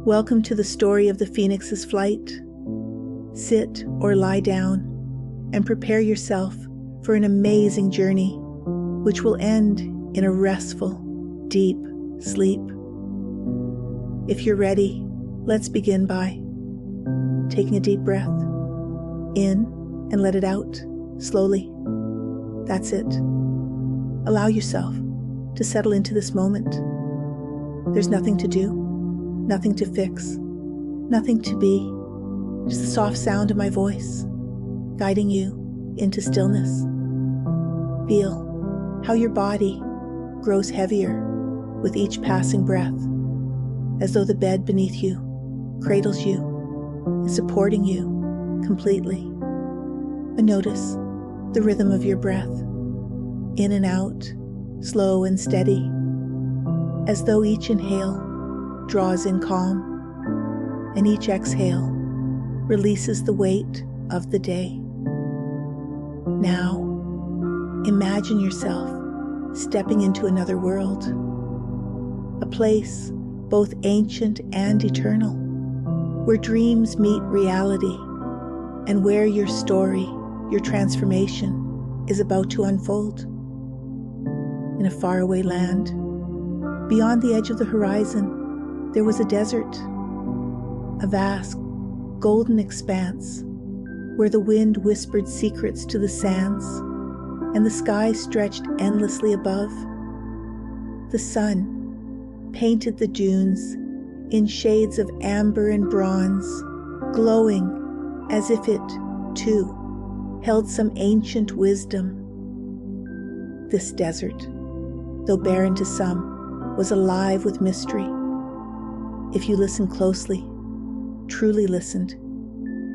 Welcome to the story of the phoenix's flight. Sit or lie down and prepare yourself for an amazing journey, which will end in a restful, deep sleep. If you're ready, let's begin by taking a deep breath in and let it out slowly. That's it. Allow yourself to settle into this moment. There's nothing to do, nothing to fix, nothing to be, just the soft sound of my voice guiding you into stillness. Feel how your body grows heavier with each passing breath, as though the bed beneath you cradles you and supporting you completely. And notice the rhythm of your breath, in and out, slow and steady, as though each inhale draws in calm and each exhale releases the weight of the day. Now, imagine yourself stepping into another world, a place both ancient and eternal, where dreams meet reality and where your story, your transformation is about to unfold. In a faraway land, beyond the edge of the horizon, there was a desert, a vast, golden expanse where the wind whispered secrets to the sands and the sky stretched endlessly above. The sun painted the dunes in shades of amber and bronze, glowing as if it, too, held some ancient wisdom. This desert, though barren to some, was alive with mystery. If you listened closely, truly listened,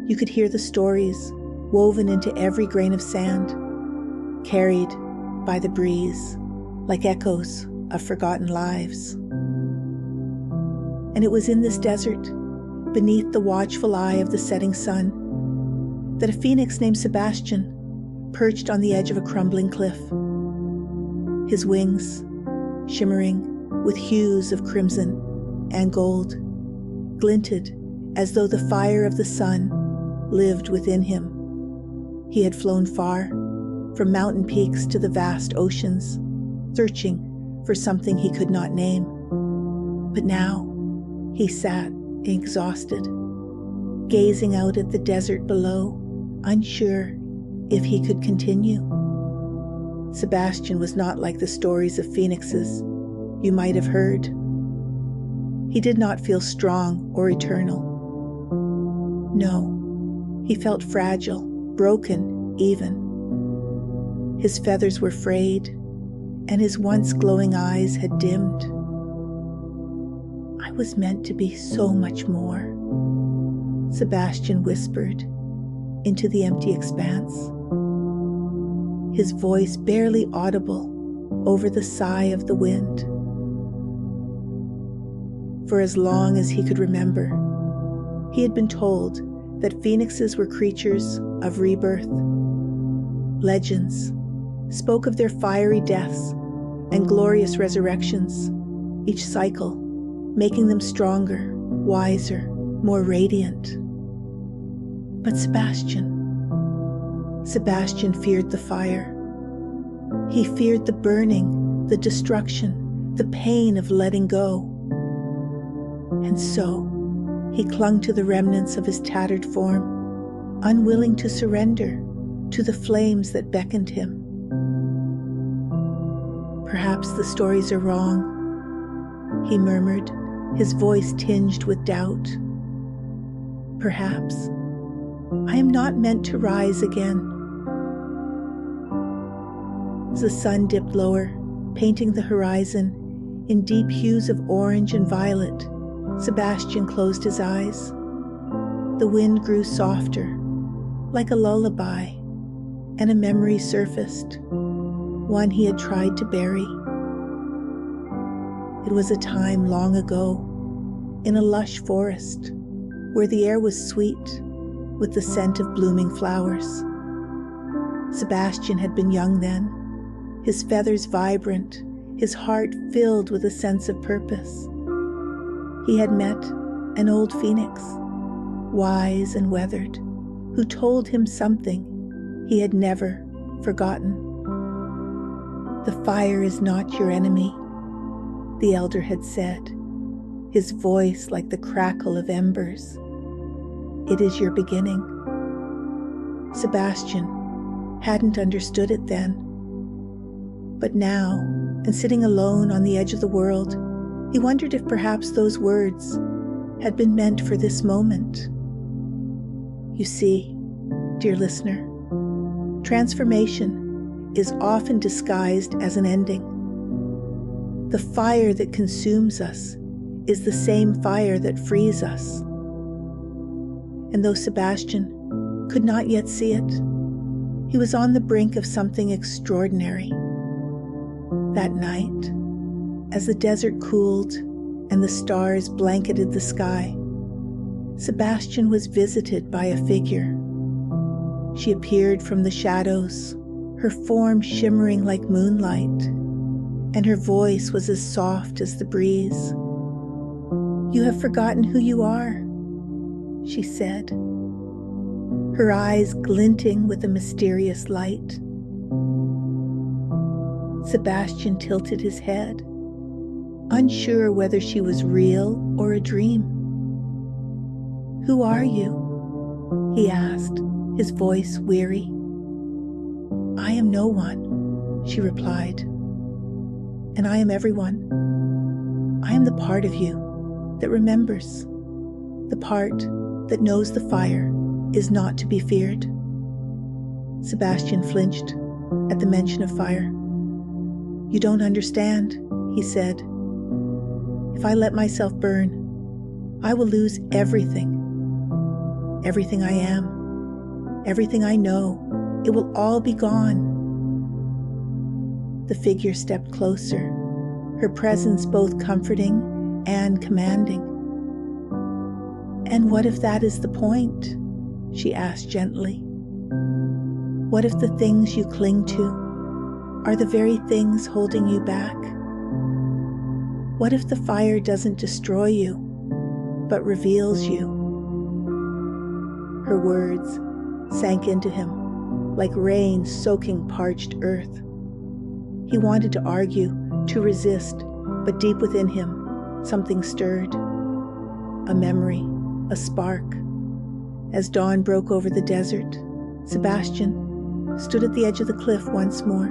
you could hear the stories woven into every grain of sand, carried by the breeze like echoes of forgotten lives. And it was in this desert, beneath the watchful eye of the setting sun, that a phoenix named Sebastian perched on the edge of a crumbling cliff. His wings, shimmering with hues of crimson and gold, glinted as though the fire of the sun lived within him. He had flown far, from mountain peaks to the vast oceans, searching for something he could not name. But now he sat exhausted, gazing out at the desert below, unsure if he could continue. Sebastian was not like the stories of phoenixes you might have heard. He did not feel strong or eternal. No, he felt fragile, broken even. His feathers were frayed, and his once glowing eyes had dimmed. I was meant to be so much more, Sebastian whispered into the empty expanse, his voice barely audible over the sigh of the wind. For as long as he could remember, he had been told that phoenixes were creatures of rebirth. Legends spoke of their fiery deaths and glorious resurrections, each cycle making them stronger, wiser, more radiant. But Sebastian feared the fire. He feared the burning, the destruction, the pain of letting go. And so he clung to the remnants of his tattered form, unwilling to surrender to the flames that beckoned him. Perhaps the stories are wrong, he murmured, his voice tinged with doubt. Perhaps I am not meant to rise again. As the sun dipped lower, painting the horizon in deep hues of orange and violet, Sebastian closed his eyes. The wind grew softer, like a lullaby, and a memory surfaced, one he had tried to bury. It was a time long ago, in a lush forest, where the air was sweet with the scent of blooming flowers. Sebastian had been young then, his feathers vibrant, his heart filled with a sense of purpose. He had met an old phoenix, wise and weathered, who told him something he had never forgotten. "The fire is not your enemy," the elder had said, his voice like the crackle of embers. "It is your beginning." Sebastian hadn't understood it then. But now, and sitting alone on the edge of the world, he wondered if perhaps those words had been meant for this moment. You see, dear listener, transformation is often disguised as an ending. The fire that consumes us is the same fire that frees us. And though Sebastian could not yet see it, he was on the brink of something extraordinary. That night, as the desert cooled and the stars blanketed the sky, Sebastian was visited by a figure. She appeared from the shadows, her form shimmering like moonlight, and her voice was as soft as the breeze. "You have forgotten who you are," she said, her eyes glinting with a mysterious light. Sebastian tilted his head, unsure whether she was real or a dream. "Who are you?" he asked, his voice weary. "I am no one," she replied, "and I am everyone. I am the part of you that remembers, the part that knows the fire is not to be feared." Sebastian flinched at the mention of fire. "You don't understand," he said. "If I let myself burn, I will lose everything. Everything I am, everything I know, it will all be gone." The figure stepped closer, her presence both comforting and commanding. "And what if that is the point?" she asked gently. "What if the things you cling to are the very things holding you back? What if the fire doesn't destroy you, but reveals you?" Her words sank into him like rain soaking parched earth. He wanted to argue, to resist, but deep within him, something stirred. A memory, a spark. As dawn broke over the desert, Sebastian stood at the edge of the cliff once more.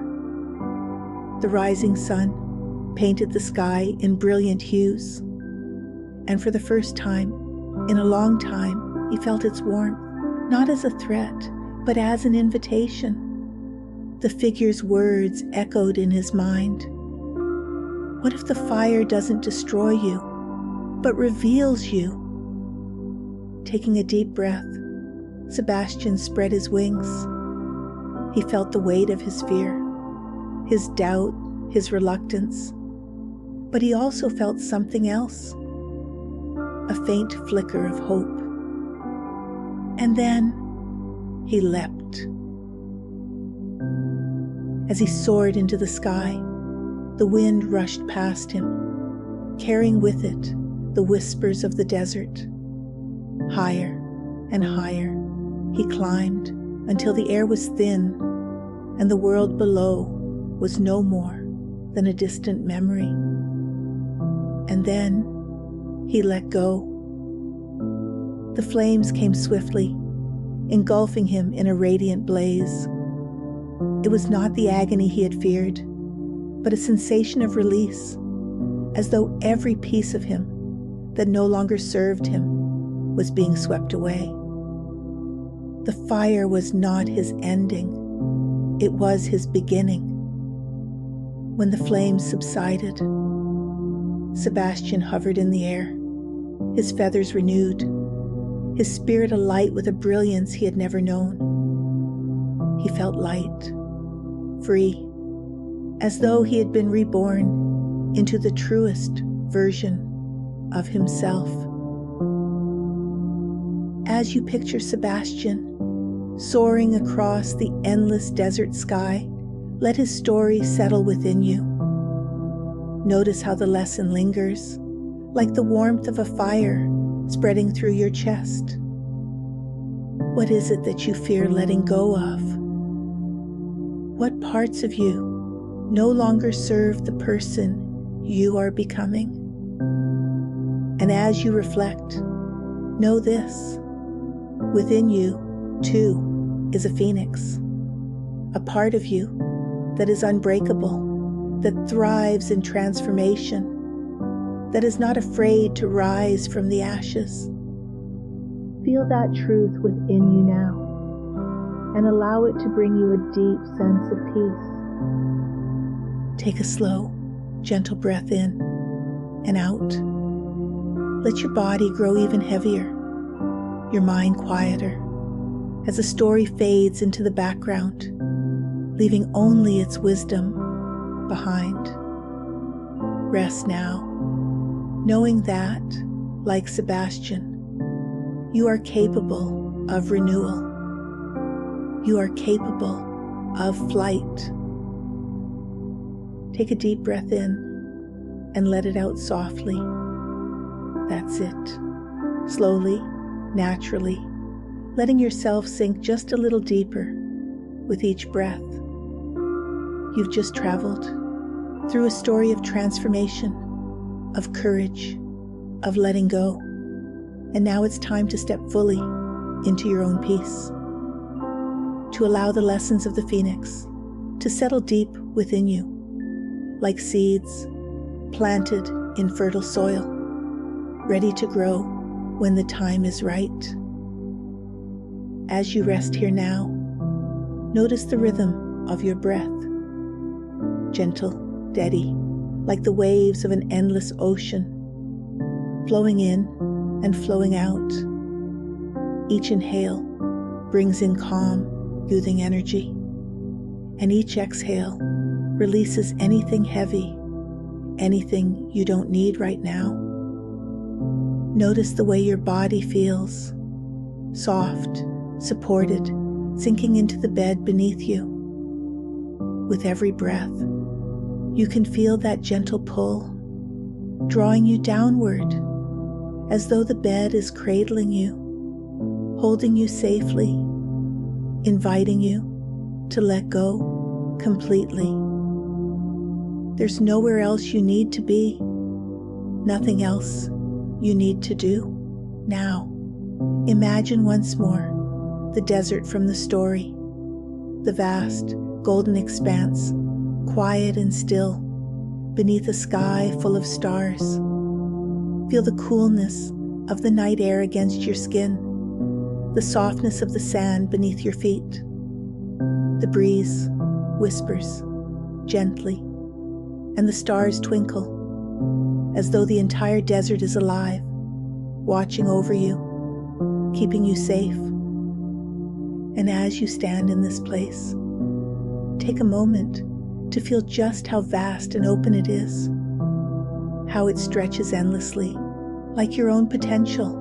The rising sun painted the sky in brilliant hues, and for the first time in a long time he felt its warmth, not as a threat, but as an invitation. The figure's words echoed in his mind. What if the fire doesn't destroy you, but reveals you? Taking a deep breath, Sebastian spread his wings. He felt the weight of his fear, his doubt, his reluctance, but he also felt something else, a faint flicker of hope. And then he leapt. As he soared into the sky, the wind rushed past him, carrying with it the whispers of the desert. Higher and higher he climbed until the air was thin and the world below was no more than a distant memory. And then he let go. The flames came swiftly, engulfing him in a radiant blaze. It was not the agony he had feared, but a sensation of release, as though every piece of him that no longer served him was being swept away. The fire was not his ending, it was his beginning. When the flames subsided, Sebastian hovered in the air, his feathers renewed, his spirit alight with a brilliance he had never known. He felt light, free, as though he had been reborn into the truest version of himself. As you picture Sebastian soaring across the endless desert sky, let his story settle within you. Notice how the lesson lingers, like the warmth of a fire spreading through your chest. What is it that you fear letting go of? What parts of you no longer serve the person you are becoming? And as you reflect, know this: within you, too, is a phoenix, a part of you that is unbreakable, that thrives in transformation, that is not afraid to rise from the ashes. Feel that truth within you now, and allow it to bring you a deep sense of peace. Take a slow, gentle breath in and out. Let your body grow even heavier, your mind quieter, as the story fades into the background, leaving only its wisdom behind. Rest now, knowing that, like Sebastian, you are capable of renewal. You are capable of flight. Take a deep breath in and let it out softly. That's it. Slowly, naturally, letting yourself sink just a little deeper with each breath. You've just traveled through a story of transformation, of courage, of letting go. And now it's time to step fully into your own peace, to allow the lessons of the phoenix to settle deep within you, like seeds planted in fertile soil, ready to grow when the time is right. As you rest here now, notice the rhythm of your breath, gentle, steady, like the waves of an endless ocean, flowing in and flowing out. Each inhale brings in calm, soothing energy, and each exhale releases anything heavy, anything you don't need right now. Notice the way your body feels, soft, supported, sinking into the bed beneath you. With every breath, you can feel that gentle pull, drawing you downward, as though the bed is cradling you, holding you safely, inviting you to let go completely. There's nowhere else you need to be, nothing else you need to do. Now, imagine once more the desert from the story, the vast, golden expanse, quiet and still, beneath a sky full of stars. Feel the coolness of the night air against your skin, the softness of the sand beneath your feet. The breeze whispers gently, and the stars twinkle, as though the entire desert is alive, watching over you, keeping you safe. And as you stand in this place, take a moment to feel just how vast and open it is, how it stretches endlessly, like your own potential,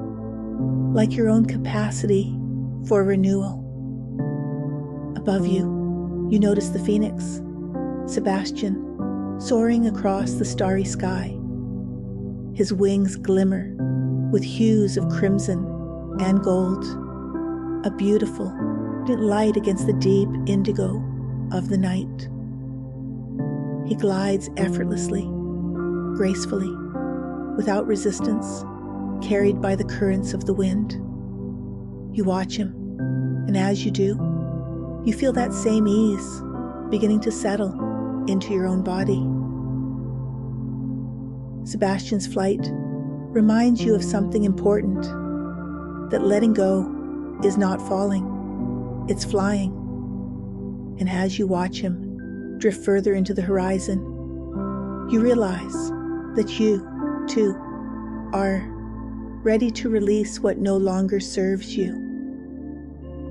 like your own capacity for renewal. Above you, you notice the phoenix, Sebastian, soaring across the starry sky. His wings glimmer with hues of crimson and gold, a beautiful light against the deep indigo of the night. He glides effortlessly, gracefully, without resistance, carried by the currents of the wind. You watch him, and as you do, you feel that same ease beginning to settle into your own body. Sebastian's flight reminds you of something important, that letting go is not falling, it's flying. And as you watch him drift further into the horizon, you realize that you, too, are ready to release what no longer serves you,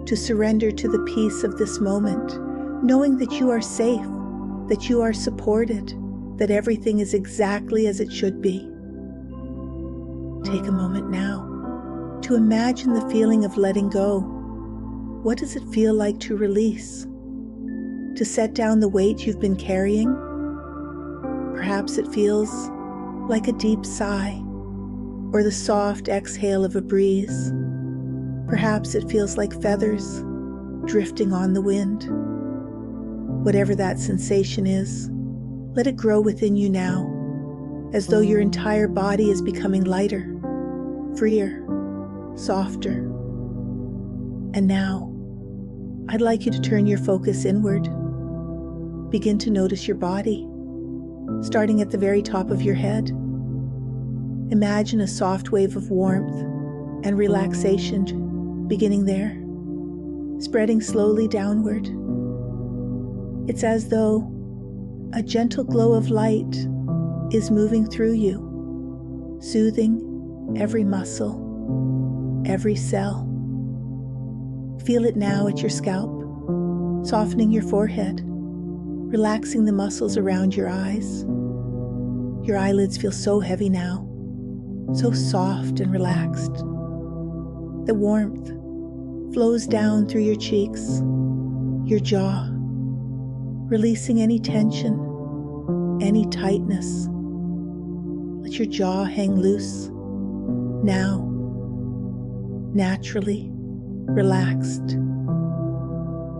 to surrender to the peace of this moment, knowing that you are safe, that you are supported, that everything is exactly as it should be. Take a moment now to imagine the feeling of letting go. What does it feel like to release? To set down the weight you've been carrying? Perhaps it feels like a deep sigh, or the soft exhale of a breeze. Perhaps it feels like feathers drifting on the wind. Whatever that sensation is, let it grow within you now, as though your entire body is becoming lighter, freer, softer. And now, I'd like you to turn your focus inward. Begin to notice your body, starting at the very top of your head. Imagine a soft wave of warmth and relaxation beginning there, spreading slowly downward. It's as though a gentle glow of light is moving through you, soothing every muscle, every cell. Feel it now at your scalp, softening your forehead, relaxing the muscles around your eyes. Your eyelids feel so heavy now, so soft and relaxed. The warmth flows down through your cheeks, your jaw, releasing any tension, any tightness. Let your jaw hang loose, now, naturally relaxed.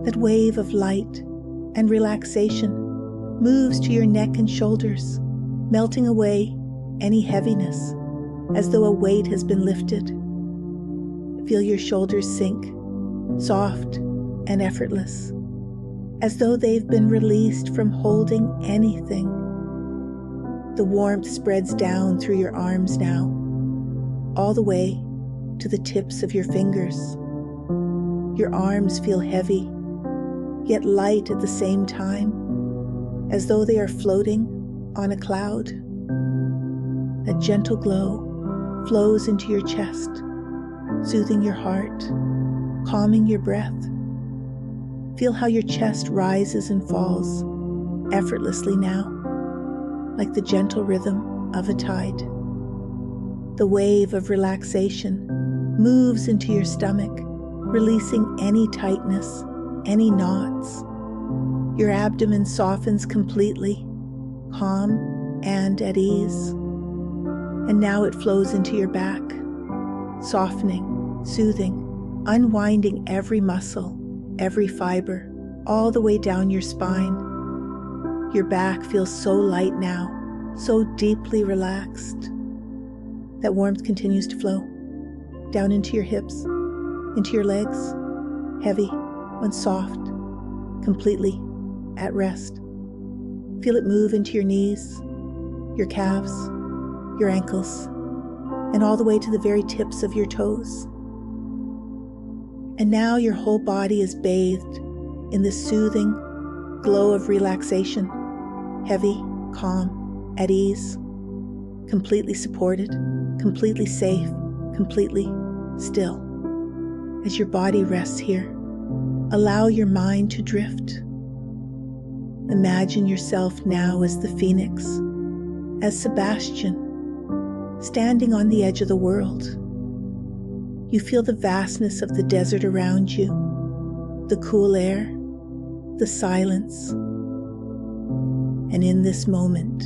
That wave of light and relaxation moves to your neck and shoulders, melting away any heaviness, as though a weight has been lifted. Feel your shoulders sink, soft and effortless, as though they've been released from holding anything. The warmth spreads down through your arms now, all the way to the tips of your fingers. Your arms feel heavy, yet light at the same time, as though they are floating on a cloud. A gentle glow flows into your chest, soothing your heart, calming your breath. Feel how your chest rises and falls effortlessly now, like the gentle rhythm of a tide. The wave of relaxation moves into your stomach, releasing any tightness, any knots. Your abdomen softens completely, calm and at ease. And now it flows into your back, softening, soothing, unwinding every muscle, every fiber, all the way down your spine. Your back feels so light now, so deeply relaxed. That warmth continues to flow down into your hips, into your legs, heavy and soft, completely at rest. Feel it move into your knees, your calves, your ankles, and all the way to the very tips of your toes. And now your whole body is bathed in this soothing glow of relaxation, heavy, calm, at ease, completely supported, completely safe, completely still. As your body rests here, allow your mind to drift. Imagine yourself now as the phoenix, as Sebastian, standing on the edge of the world. You feel the vastness of the desert around you, the cool air, the silence. And in this moment,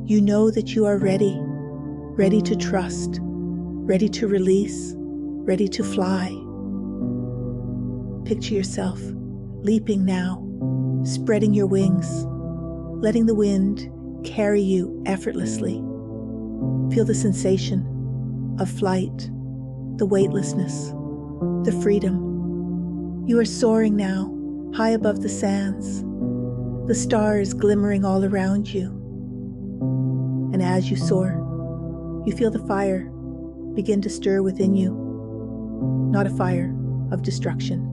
you know that you are ready, ready to trust, ready to release, ready to fly. Picture yourself leaping now, spreading your wings, letting the wind carry you effortlessly. Feel the sensation of flight, the weightlessness, the freedom. You are soaring now, high above the sands, the stars glimmering all around you. And as you soar, you feel the fire begin to stir within you. Not a fire of destruction,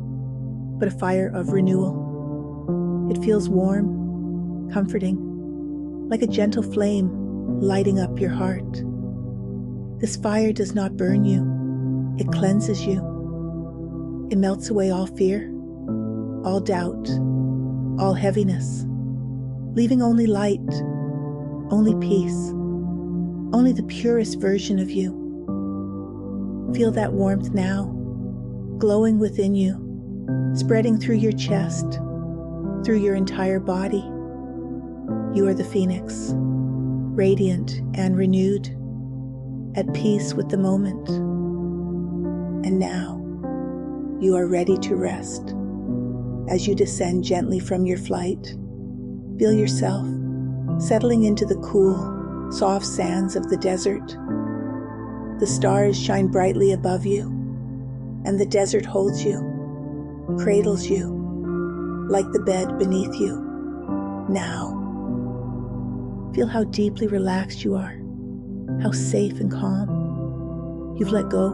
but a fire of renewal. It feels warm, comforting, like a gentle flame lighting up your heart. This fire does not burn you, it cleanses you. It melts away all fear, all doubt, all heaviness, leaving only light, only peace, only the purest version of you. Feel that warmth now, glowing within you, spreading through your chest, through your entire body. You are the phoenix, radiant and renewed, at peace with the moment. And now, you are ready to rest. As you descend gently from your flight, feel yourself settling into the cool, soft sands of the desert. The stars shine brightly above you, and the desert holds you, cradles you, like the bed beneath you. Now, feel how deeply relaxed you are, how safe and calm. You've let go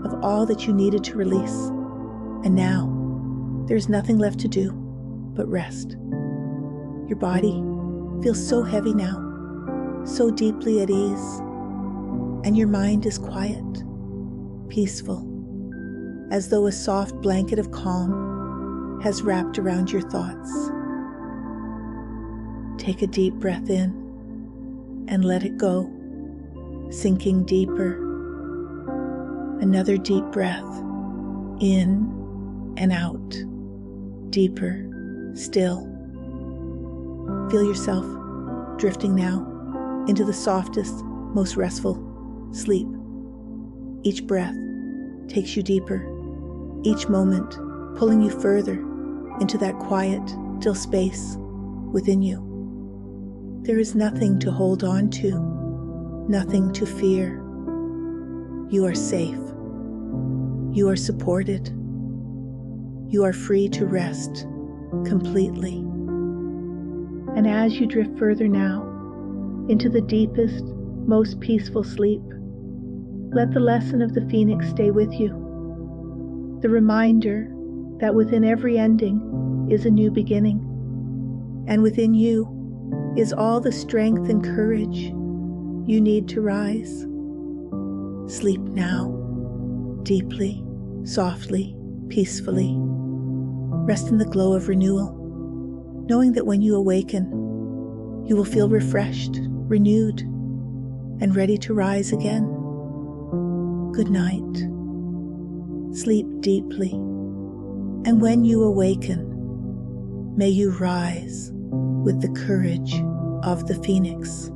of all that you needed to release, and now there's nothing left to do but rest. Your body feels so heavy now, so deeply at ease, and your mind is quiet, peaceful, as though a soft blanket of calm has wrapped around your thoughts. Take a deep breath in and let it go, sinking deeper. Another deep breath, in and out, deeper still. Feel yourself drifting now into the softest, most restful sleep. Each breath takes you deeper, each moment pulling you further into that quiet, still space within you. There is nothing to hold on to, nothing to fear. You are safe. You are supported. You are free to rest completely. And as you drift further now into the deepest, most peaceful sleep, let the lesson of the Phoenix stay with you. The reminder that within every ending is a new beginning, and within you is all the strength and courage you need to rise. Sleep now, deeply, softly, peacefully. Rest in the glow of renewal, knowing that when you awaken, you will feel refreshed, renewed, and ready to rise again. Good night. Sleep deeply, and when you awaken, may you rise with the courage of the Phoenix.